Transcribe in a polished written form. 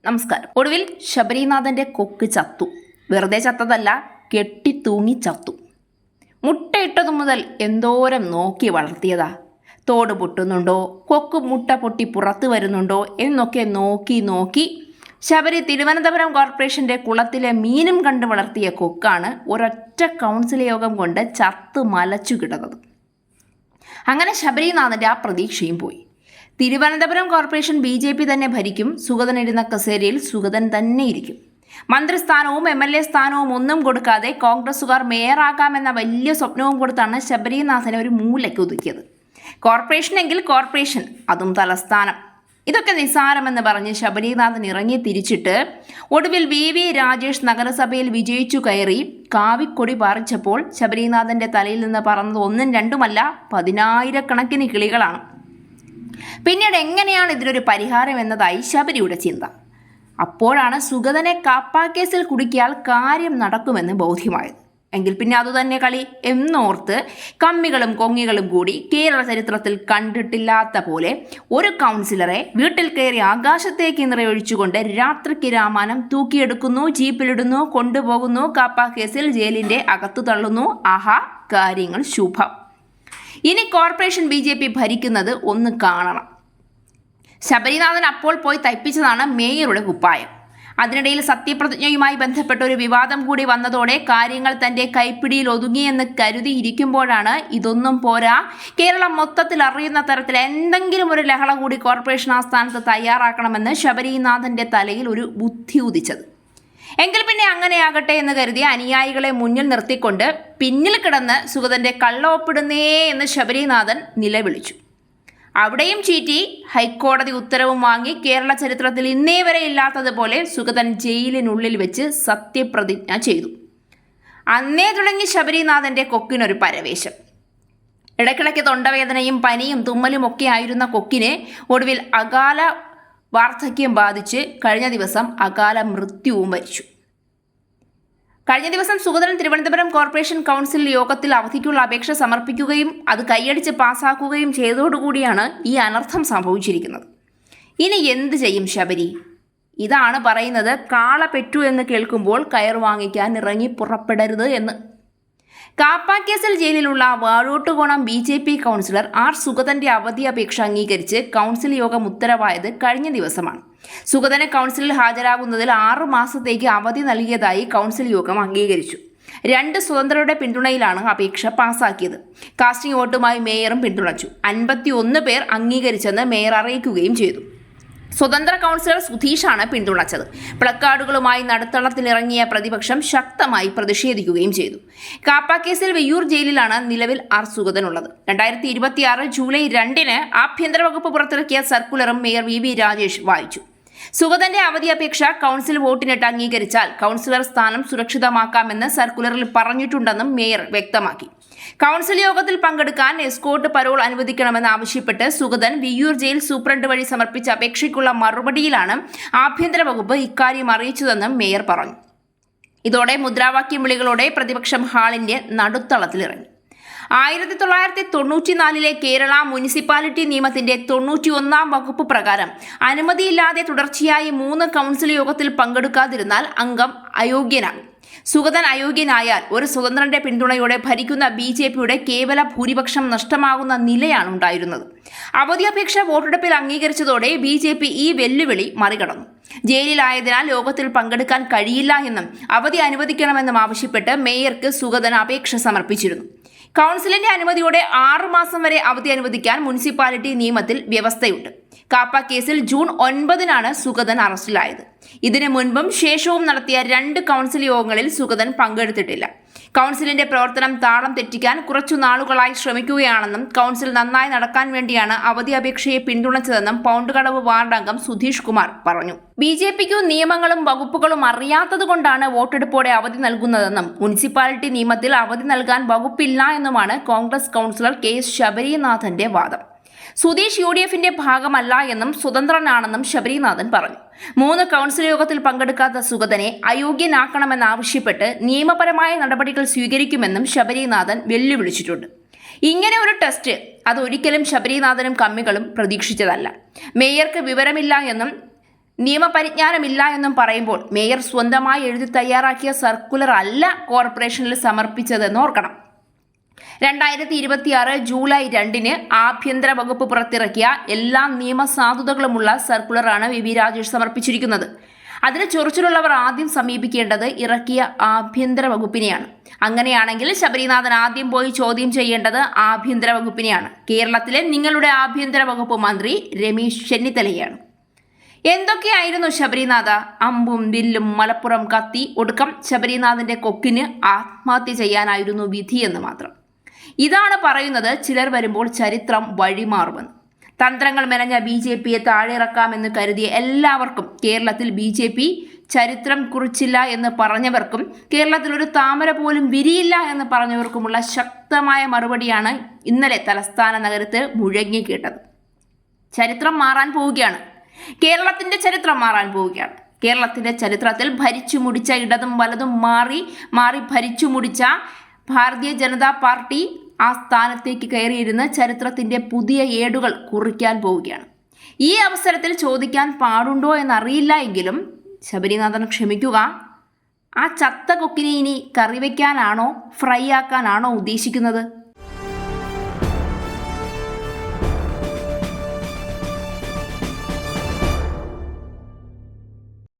നമസ്കാരം. ഒടുവിൽ ശബരിനാഥന്റെ കൊക്ക് ചത്തു. വെറുതെ ചത്തതല്ല, കെട്ടിത്തൂങ്ങി ചത്തു. മുട്ടയിട്ടതു മുതൽ എന്തോരം നോക്കി വളർത്തിയതാ. തോട് പൊട്ടുന്നുണ്ടോ, കൊക്ക് മുട്ട പൊട്ടി പുറത്തു വരുന്നുണ്ടോ എന്നൊക്കെ നോക്കി ശബരി തിരുവനന്തപുരം കോർപ്പറേഷന്റെ കുളത്തിലെ മീനും കണ്ട് വളർത്തിയ കൊക്കാണ് ഒരൊറ്റ കൗൺസിൽ യോഗം കൊണ്ട് ചത്തു മലച്ചു കിടന്നത്. അങ്ങനെ ശബരിനാഥന്റെ ആ പ്രതീക്ഷയും പോയി. തിരുവനന്തപുരം കോർപ്പറേഷൻ BJP തന്നെ ഭരിക്കും. സുഗതനിരുന്ന കസേരയിൽ സുഗതൻ തന്നെ ഇരിക്കും. മന്ത്രിസ്ഥാനവും MLA സ്ഥാനവും ഒന്നും കൊടുക്കാതെ കോൺഗ്രസുകാർ മേയറാക്കാമെന്ന വലിയ സ്വപ്നവും കൊടുത്താണ് ശബരിനാഥനെ ഒരു മൂലയ്ക്ക് ഒതുക്കിയത്. കോർപ്പറേഷൻ എങ്കിൽ കോർപ്പറേഷൻ, അതും തലസ്ഥാനം. ഇതൊക്കെ നിസ്സാരമെന്ന് പറഞ്ഞ് ശബരിനാഥൻ ഇറങ്ങി തിരിച്ചിട്ട് ഒടുവിൽ VV രാജേഷ് നഗരസഭയിൽ വിജയിച്ചു കയറി കാവിക്കൊടി പാറിച്ചപ്പോൾ ശബരിനാഥന്റെ തലയിൽ നിന്ന് പറന്നത് ഒന്നും രണ്ടുമല്ല, 10,000 കിളികളാണ്. പിന്നീട് എങ്ങനെയാണ് ഇതിനൊരു പരിഹാരം എന്നതായി ശബരിയുടെ ചിന്ത. അപ്പോഴാണ് സുഗതനെ കാപ്പാക്കേസിൽ കുടുക്കിയാൽ കാര്യം നടക്കുമെന്ന് ബോധ്യമായത്. എങ്കിൽ പിന്നെ അതുതന്നെ കളി എന്നോർത്ത് കമ്മികളും കൊങ്ങികളും കൂടി കേരള ചരിത്രത്തിൽ കണ്ടിട്ടില്ലാത്ത പോലെ ഒരു കൗൺസിലറെ വീട്ടിൽ കയറി ആകാശത്തേക്ക് നിറയൊഴിച്ചുകൊണ്ട് രാത്രിക്ക് രാമാനം തൂക്കിയെടുക്കുന്നു, ജീപ്പിലിടുന്നു, കൊണ്ടുപോകുന്നു, കാപ്പാക്കേസിൽ ജയിലിന്റെ അകത്തു തള്ളുന്നു. ആഹാ, കാര്യങ്ങൾ ശുഭം. ഇനി കോർപ്പറേഷൻ BJP ഭരിക്കുന്നത് ഒന്ന് കാണണം. ശബരിനാഥൻ അപ്പോൾ പോയി തയ്പ്പിച്ചതാണ് മേയറുടെ കുപ്പായം. അതിനിടയിൽ സത്യപ്രതിജ്ഞയുമായി ബന്ധപ്പെട്ട ഒരു വിവാദം കൂടി വന്നതോടെ കാര്യങ്ങൾ തന്റെ കൈപ്പിടിയിൽ ഒതുങ്ങിയെന്ന് കരുതിയിരിക്കുമ്പോഴാണ് ഇതൊന്നും പോരാ, കേരളം മൊത്തത്തിൽ അറിയുന്ന തരത്തിൽ എന്തെങ്കിലും ഒരു ലഹള കൂടി കോർപ്പറേഷൻ ആസ്ഥാനത്ത് തയ്യാറാക്കണമെന്ന് ശബരിനാഥന്റെ തലയിൽ ഒരു ബുദ്ധി ഉദിച്ചത്. എങ്കിൽ പിന്നെ അങ്ങനെയാകട്ടെ എന്ന് കരുതി അനുയായികളെ മുന്നിൽ നിർത്തിക്കൊണ്ട് പിന്നിൽ കിടന്ന് സുഗതന്റെ കള്ള ഒപ്പിടുന്നേ എന്ന് ശബരിനാഥൻ നിലവിളിച്ചു. അവിടെയും ചീറ്റി ഹൈക്കോടതി ഉത്തരവും വാങ്ങി കേരള ചരിത്രത്തിൽ ഇന്നേ വരെ ഇല്ലാത്തതുപോലെ സുഗതൻ ജയിലിനുള്ളിൽ വെച്ച് സത്യപ്രതിജ്ഞ ചെയ്തു. അന്നേ തുടങ്ങി ശബരിനാഥന്റെ കൊക്കിനൊരു പരവേശം. ഇടയ്ക്കിടയ്ക്ക് തൊണ്ടവേദനയും പനിയും തുമ്മലും ഒക്കെ ആയിരുന്ന കൊക്കിനെ ഒടുവിൽ അകാല വാർദ്ധക്യം ബാധിച്ച് കഴിഞ്ഞ ദിവസം അകാല മൃത്യുവും വരിച്ചു. കഴിഞ്ഞ ദിവസം സുഗതൻ തിരുവനന്തപുരം കോർപ്പറേഷൻ കൗൺസിൽ യോഗത്തിൽ അവധിക്കുള്ള അപേക്ഷ സമർപ്പിക്കുകയും അത് കൈയടിച്ച് പാസ്സാക്കുകയും ചെയ്തതോടുകൂടിയാണ് ഈ അനർത്ഥം സംഭവിച്ചിരിക്കുന്നത്. ഇനി എന്ത് ചെയ്യും ശബരി? ഇതാണ് പറയുന്നത്, കാള പെറ്റു എന്ന് കേൾക്കുമ്പോൾ കയർ വാങ്ങിക്കാൻ ഇറങ്ങി പുറപ്പെടരുത് എന്ന്. കാപ്പാക്കേസിൽ ജയിലിലുള്ള വാഴോട്ടുകോണം BJP കൗൺസിലർ R സുഗതന്റെ അവധി അപേക്ഷ അംഗീകരിച്ച് കൗൺസിൽ യോഗം ഉത്തരവായത് കഴിഞ്ഞ ദിവസമാണ്. സുഗതന് കൗൺസിലിൽ ഹാജരാകുന്നതിൽ 6 മാസത്തേക്ക് അവധി നൽകിയതായി കൗൺസിൽ യോഗം അംഗീകരിച്ചു. 2 സ്വതന്ത്രരുടെ പിന്തുണയിലാണ് അപേക്ഷ പാസാക്കിയത്. കാസ്റ്റിംഗ് വോട്ടുമായി മേയറും പിന്തുണച്ചു. 51 പേർ അംഗീകരിച്ചെന്ന് മേയർ അറിയിക്കുകയും ചെയ്തു. സ്വതന്ത്ര കൗൺസിലർ സുധീഷാണ് പിന്തുണച്ചത്. പ്ലക്കാർഡുകളുമായി നടുത്തളത്തിലിറങ്ങിയ പ്രതിപക്ഷം ശക്തമായി പ്രതിഷേധിക്കുകയും ചെയ്തു. കാപ്പാക്കേസിൽ വിയ്യൂർ ജയിലിലാണ് നിലവിൽ R സുഗതനുള്ളത്. 2026 ജൂലൈ 2 ആഭ്യന്തര വകുപ്പ് പുറത്തിറക്കിയ സർക്കുലറും മേയർ VV രാജേഷ് വായിച്ചു. സുഗതന്റെ അവധി അപേക്ഷ കൗൺസിൽ വോട്ടിനിട്ട് അംഗീകരിച്ചാൽ കൗൺസിലർ സ്ഥാനം സുരക്ഷിതമാക്കാമെന്ന് സർക്കുലറിൽ പറഞ്ഞിട്ടുണ്ടെന്നും മേയർ വ്യക്തമാക്കി. കൗൺസിൽ യോഗത്തിൽ പങ്കെടുക്കാൻ എസ്കോർട്ട് പരോൾ അനുവദിക്കണമെന്ന് ആവശ്യപ്പെട്ട് സുഗതൻ വിയ്യൂർ ജയിൽ സൂപ്രണ്ട് വഴി സമർപ്പിച്ച അപേക്ഷയ്ക്കുള്ള മറുപടിയിലാണ് ആഭ്യന്തര വകുപ്പ് ഇക്കാര്യം അറിയിച്ചതെന്നും മേയർ പറഞ്ഞു. ഇതോടെ മുദ്രാവാക്യം വിളികളോടെ പ്രതിപക്ഷം ഹാളിന്റെ നടുത്തളത്തിലിറങ്ങി. 1994 കേരള മുനിസിപ്പാലിറ്റി നിയമത്തിന്റെ 91 വകുപ്പ് പ്രകാരം അനുമതിയില്ലാതെ തുടർച്ചയായി 3 കൗൺസിൽ യോഗത്തിൽ പങ്കെടുക്കാതിരുന്നാൽ അംഗം അയോഗ്യനാണ്. സുഗതൻ അയോഗ്യനായാൽ ഒരു സ്വതന്ത്രന്റെ പിന്തുണയോടെ ഭരിക്കുന്ന BJPയുടെ കേവല ഭൂരിപക്ഷം നഷ്ടമാകുന്ന നിലയാണ് ഉണ്ടായിരുന്നത്. അവധി അപേക്ഷ വോട്ടെടുപ്പിൽ അംഗീകരിച്ചതോടെ BJP ഈ വെല്ലുവിളി മറികടന്നു. ജയിലിലായതിനാൽ യോഗത്തിൽ പങ്കെടുക്കാൻ കഴിയില്ല എന്നും അവധി അനുവദിക്കണമെന്നും ആവശ്യപ്പെട്ട് മേയർക്ക് സുഗതൻ അപേക്ഷ സമർപ്പിച്ചിരുന്നു. കൗൺസിലിന്റെ അനുമതിയോടെ 6 മാസം വരെ അവധി അനുവദിക്കാൻ മുനിസിപ്പാലിറ്റി നിയമത്തിൽ വ്യവസ്ഥയുണ്ട്. കാപ്പ കേസിൽ ജൂൺ 9 സുഗതൻ അറസ്റ്റിലായത്. ഇതിനു മുൻപും ശേഷവും നടത്തിയ 2 കൗൺസിൽ യോഗങ്ങളിൽ സുഗതൻ പങ്കെടുത്തിട്ടില്ല. കൗൺസിലിന്റെ പ്രവർത്തനം താളം തെറ്റിക്കാൻ കുറച്ചു നാളുകളായി ശ്രമിക്കുകയാണെന്നും കൗൺസിൽ നന്നായി നടക്കാൻ വേണ്ടിയാണ് അവധി അപേക്ഷയെ പിന്തുണച്ചതെന്നും പൗണ്ടുകടവ് വാർഡ് അംഗം സുധീഷ് കുമാർ പറഞ്ഞു. BJPക്കു നിയമങ്ങളും വകുപ്പുകളും അറിയാത്തതുകൊണ്ടാണ് വോട്ടെടുപ്പോടെ അവധി നൽകുന്നതെന്നും മുനിസിപ്പാലിറ്റി നിയമത്തിൽ അവധി നൽകാൻ വകുപ്പില്ല എന്നുമാണ് കോൺഗ്രസ് കൗൺസിലർ KS ശബരിനാഥന്റെ വാദം. സുധീഷ് UDFന്റെ ഭാഗമല്ല എന്നും സ്വതന്ത്രനാണെന്നും ശബരിനാഥൻ പറഞ്ഞു. 3 കൗൺസിൽ യോഗത്തിൽ പങ്കെടുക്കാത്ത സുഗതനെ അയോഗ്യനാക്കണമെന്നാവശ്യപ്പെട്ട് നിയമപരമായ നടപടികൾ സ്വീകരിക്കുമെന്നും ശബരിനാഥൻ വെല്ലുവിളിച്ചിട്ടുണ്ട്. ഇങ്ങനെ ഒരു ടെസ്റ്റ് അതൊരിക്കലും ശബരിനാഥനും കമ്മികളും പ്രതീക്ഷിച്ചതല്ല. മേയർക്ക് വിവരമില്ല എന്നും നിയമപരിജ്ഞാനമില്ല എന്നും പറയുമ്പോൾ മേയർ സ്വന്തമായി എഴുതി തയ്യാറാക്കിയ സർക്കുലർ അല്ല കോർപ്പറേഷനിൽ സമർപ്പിച്ചതെന്ന് ഓർക്കണം. 2026 ജൂലൈ 2 ആഭ്യന്തര വകുപ്പ് പുറത്തിറക്കിയ എല്ലാ നിയമസാധുതകളുമുള്ള സർക്കുലറാണ് വി രാജേഷ് സമർപ്പിച്ചിരിക്കുന്നത്. അതിന് ചൊറിച്ചിലുള്ളവർ ആദ്യം സമീപിക്കേണ്ടത് ഇറക്കിയ ആഭ്യന്തര വകുപ്പിനെയാണ്. അങ്ങനെയാണെങ്കിൽ ശബരിനാഥൻ ആദ്യം പോയി ചോദ്യം ചെയ്യേണ്ടത് ആഭ്യന്തര വകുപ്പിനെയാണ്. കേരളത്തിലെ നിങ്ങളുടെ ആഭ്യന്തര വകുപ്പ് മന്ത്രി രമേശ് ചെന്നിത്തലയാണ്. എന്തൊക്കെയായിരുന്നു ശബരിനാഥ? അമ്പും വില്ലും മലപ്പുറം കത്തി, ഒടുക്കം ശബരിനാഥന്റെ കൊക്കിന് ആത്മഹത്യ ചെയ്യാനായിരുന്നു വിധിയെന്ന് മാത്രം. ഇതാണ് പറയുന്നത് ചിലർ വരുമ്പോൾ ചരിത്രം വഴിമാറുമെന്ന്. തന്ത്രങ്ങൾ മെനഞ്ഞ BJPയെ താഴെയിറക്കാമെന്ന് കരുതിയ എല്ലാവർക്കും, കേരളത്തിൽ BJP ചരിത്രം കുറിച്ചില്ല എന്ന് പറഞ്ഞവർക്കും, കേരളത്തിൽ ഒരു താമര പോലും വിരിയില്ല എന്ന് പറഞ്ഞവർക്കുമുള്ള ശക്തമായ മറുപടിയാണ് ഇന്നലെ തലസ്ഥാന നഗരത്തിൽ മുഴങ്ങി കേട്ടത്. ചരിത്രം മാറാൻ പോവുകയാണ്. കേരളത്തിന്റെ ചരിത്രം മാറാൻ പോവുകയാണ്. കേരളത്തിന്റെ ചരിത്രത്തിൽ ഭരിച്ചു മുടിച്ച ഇടതും വലതും മാറി ഭരിച്ചു മുടിച്ച ഭാരതീയ ജനതാ പാർട്ടി ആ സ്ഥാനത്തേക്ക് കയറിയിരുന്ന് ചരിത്രത്തിന്റെ പുതിയ ഏടുകൾ കുറിക്കാൻ പോവുകയാണ്. ഈ അവസരത്തിൽ ചോദിക്കാൻ പാടുണ്ടോ എന്നറിയില്ല എങ്കിലും ശബരിനാഥൻ ക്ഷമിക്കുക. ആ ചത്ത കൊക്കിനെ ഇനി കറി വയ്ക്കാനാണോ ഫ്രൈ ആക്കാനാണോ ഉദ്ദേശിക്കുന്നത്?